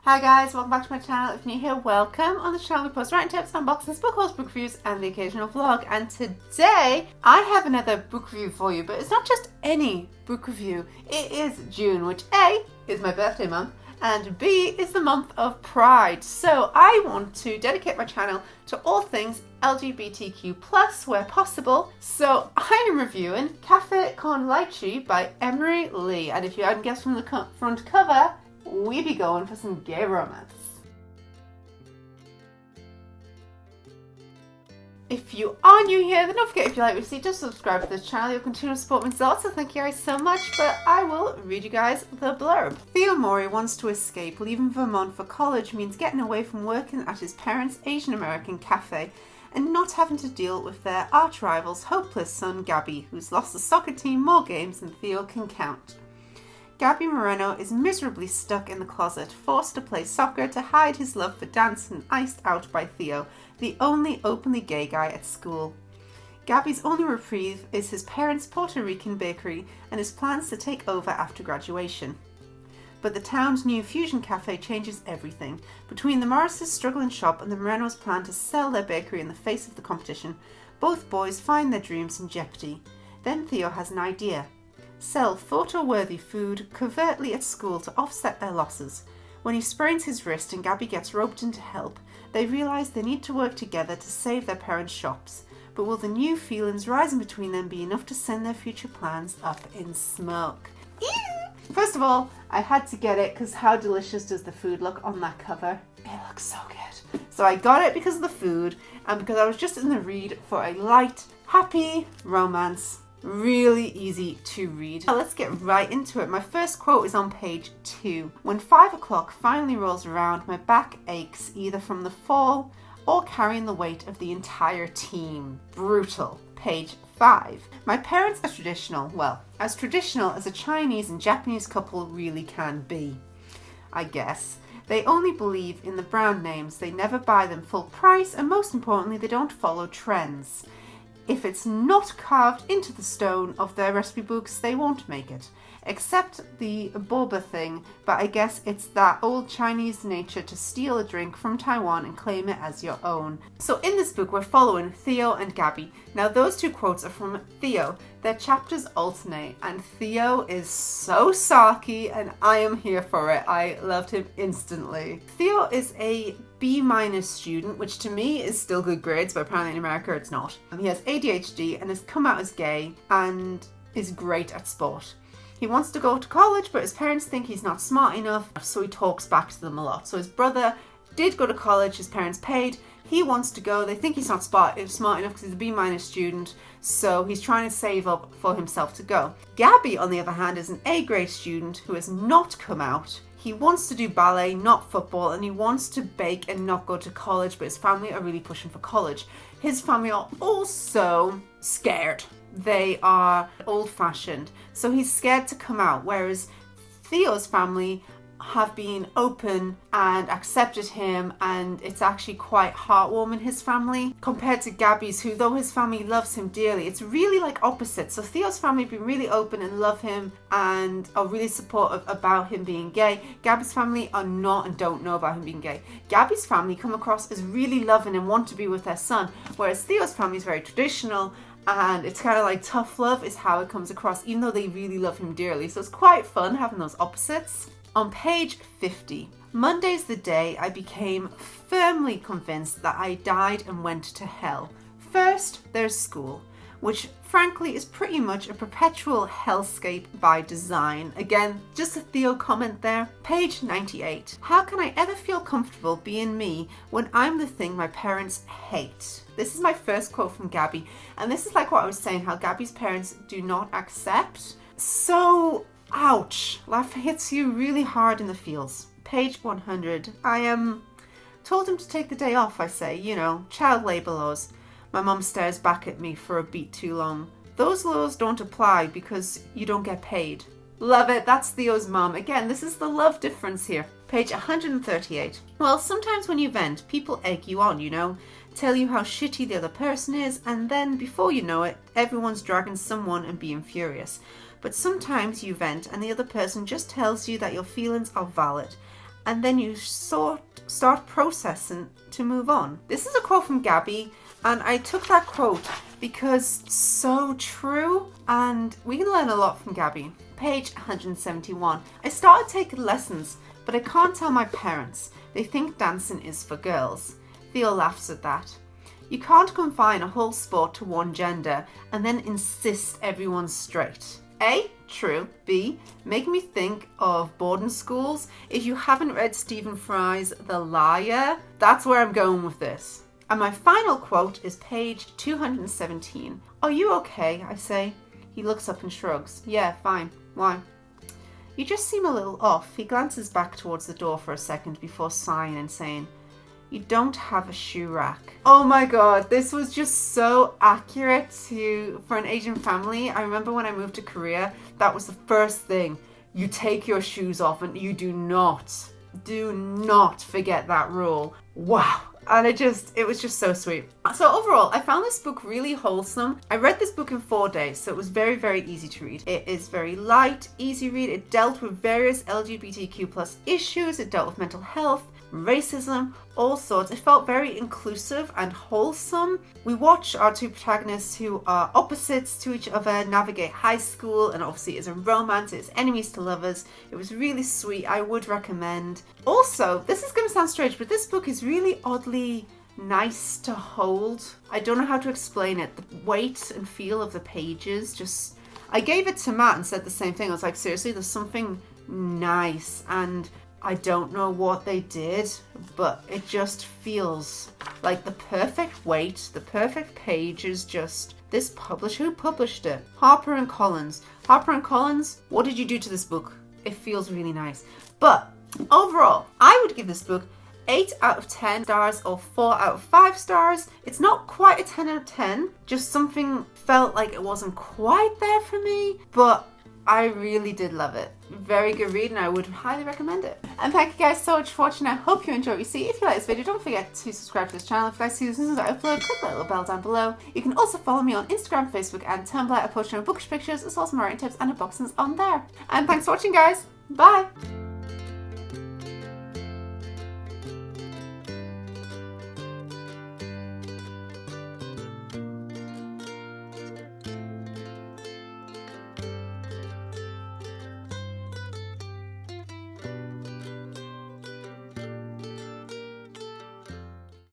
Hi guys, welcome back to my channel. If you're new here, welcome. On the channel we post writing tips, unboxings, book hauls, book reviews and the occasional vlog. And today I have another book review for you, but it's not just any book review. It is June, which A, is my birthday month, and B, is the month of Pride. So I want to dedicate my channel to all things LGBTQ+, where possible. So I am reviewing Con Lychee by Emery Lee. And if you hadn't guessed from the front cover, we be going for some gay romance. If you are new here, then don't forget, if you like what you see, just subscribe to this channel. You'll continue to support me so thank you guys so much. But I will read you guys the blurb. Theo Mori wants to escape. Leaving Vermont for college means getting away from working at his parents' Asian American cafe and not having to deal with their arch rival's hopeless son Gabby, who's lost the soccer team more games than Theo can count. Gabby Moreno is miserably stuck in the closet, forced to play soccer to hide his love for dance and iced out by Theo, the only openly gay guy at school. Gabby's only reprieve is his parents' Puerto Rican bakery and his plans to take over after graduation. But the town's new fusion cafe changes everything. Between the Morris' struggling shop and the Morenos' plan to sell their bakery in the face of the competition, both boys find their dreams in jeopardy. Then Theo has an idea. Sell photo-worthy food covertly at school to offset their losses. When he sprains his wrist and Gabby gets roped in to help, they realise they need to work together to save their parents' shops. But will the new feelings rising between them be enough to send their future plans up in smoke? First of all, I had to get it because how delicious does the food look on that cover? It looks so good. So I got it because of the food and because I was just in the read for a light, happy romance. Really easy to read. Now let's get right into it. My first quote is on page 2. When 5 o'clock finally rolls around, my back aches either from the fall or carrying the weight of the entire team. Brutal. Page 5. My parents are traditional. Well, as traditional as a Chinese and Japanese couple really can be, I guess. They only believe in the brand names. They never buy them full price, and most importantly, they don't follow trends. If it's not carved into the stone of their recipe books, they won't make it. Except the boba thing, but I guess it's that old Chinese nature to steal a drink from Taiwan and claim it as your own. So in this book, we're following Theo and Gabby. Now those two quotes are from Theo. Their chapters alternate, and Theo is so sarky, and I am here for it. I loved him instantly. Theo is a B- student, which to me is still good grades, but apparently in America it's not. He has ADHD and has come out as gay and is great at sport. He wants to go to college, but his parents think he's not smart enough, so he talks back to them a lot. So his brother did go to college, his parents paid. He wants to go. They think he's not smart enough because he's a B- student, so he's trying to save up for himself to go. Gabby, on the other hand, is an A-grade student who has not come out. He wants to do ballet, not football, and he wants to bake and not go to college, but his family are really pushing for college. His family are also scared. They are old-fashioned, so he's scared to come out, whereas Theo's family have been open and accepted him, and it's actually quite heartwarming, his family, compared to Gabby's, who, though his family loves him dearly, it's really like opposite. So Theo's family have been really open and love him and are really supportive about him being gay. Gabby's family are not and don't know about him being gay. Gabby's family come across as really loving and want to be with their son, whereas Theo's family is very traditional, and it's kind of like tough love is how it comes across, even though they really love him dearly. So it's quite fun having those opposites. On page 50, Monday's the day I became firmly convinced that I died and went to hell. First, there's school, which frankly is pretty much a perpetual hellscape by design. Again, just a Theo comment there. Page 98. How can I ever feel comfortable being me when I'm the thing my parents hate? This is my first quote from Gabby, and this is like what I was saying, how Gabby's parents do not accept. So ouch, life hits you really hard in the feels. Page 100. I told him to take the day off, I say, child labour laws. My mum stares back at me for a beat too long. Those laws don't apply because you don't get paid. Love it, that's Theo's mum. Again, this is the love difference here. Page 138. Well, sometimes when you vent, people egg you on, tell you how shitty the other person is, and then before you know it, everyone's dragging someone and being furious. But sometimes you vent and the other person just tells you that your feelings are valid and then you start processing to move on. This is a quote from Gabby, and I took that quote because it's so true, and we can learn a lot from Gabby. Page 171. I started taking lessons, but I can't tell my parents. They think dancing is for girls. Theo laughs at that. You can't confine a whole sport to one gender and then insist everyone's straight. A, true. B, make me think of boarding schools. If you haven't read Stephen Fry's The Liar, that's where I'm going with this. And my final quote is page 217. Are you okay? I say. He looks up and shrugs. Yeah, fine. Why? You just seem a little off. He glances back towards the door for a second before sighing and saying, you don't have a shoe rack. Oh my god, this was just so accurate for an Asian family. I remember when I moved to Korea, that was the first thing. You take your shoes off and you do not forget that rule. Wow. And it was just so sweet. So overall, I found this book really wholesome. I read this book in 4 days, so it was very, very easy to read. It is very light, easy read. It dealt with various LGBTQ+ issues. It dealt with mental health, racism, all sorts. It felt very inclusive and wholesome. We watch our two protagonists who are opposites to each other navigate high school, and obviously it's a romance, it's enemies to lovers. It was really sweet. I would recommend. Also, this is going to sound strange, but this book is really oddly nice to hold. I don't know how to explain it. The weight and feel of the pages just... I gave it to Matt and said the same thing. I was like, seriously, there's something nice, and I don't know what they did, but it just feels like the perfect weight, the perfect pages. Just this publisher, who published it? Harper and Collins. Harper and Collins, what did you do to this book? It feels really nice. But overall, I would give this book 8 out of 10 stars or 4 out of 5 stars. It's not quite a 10 out of 10. Just something felt like it wasn't quite there for me, but I really did love it. Very good read, and I would highly recommend it. And thank you guys so much for watching. I hope you enjoyed what you see. If you like this video, don't forget to subscribe to this channel. If you like to see the soon as I upload, click that little bell down below. You can also follow me on Instagram, Facebook, and Tumblr. I post my bookish pictures, as well as some writing tips and unboxings on there. And thanks for watching, guys. Bye!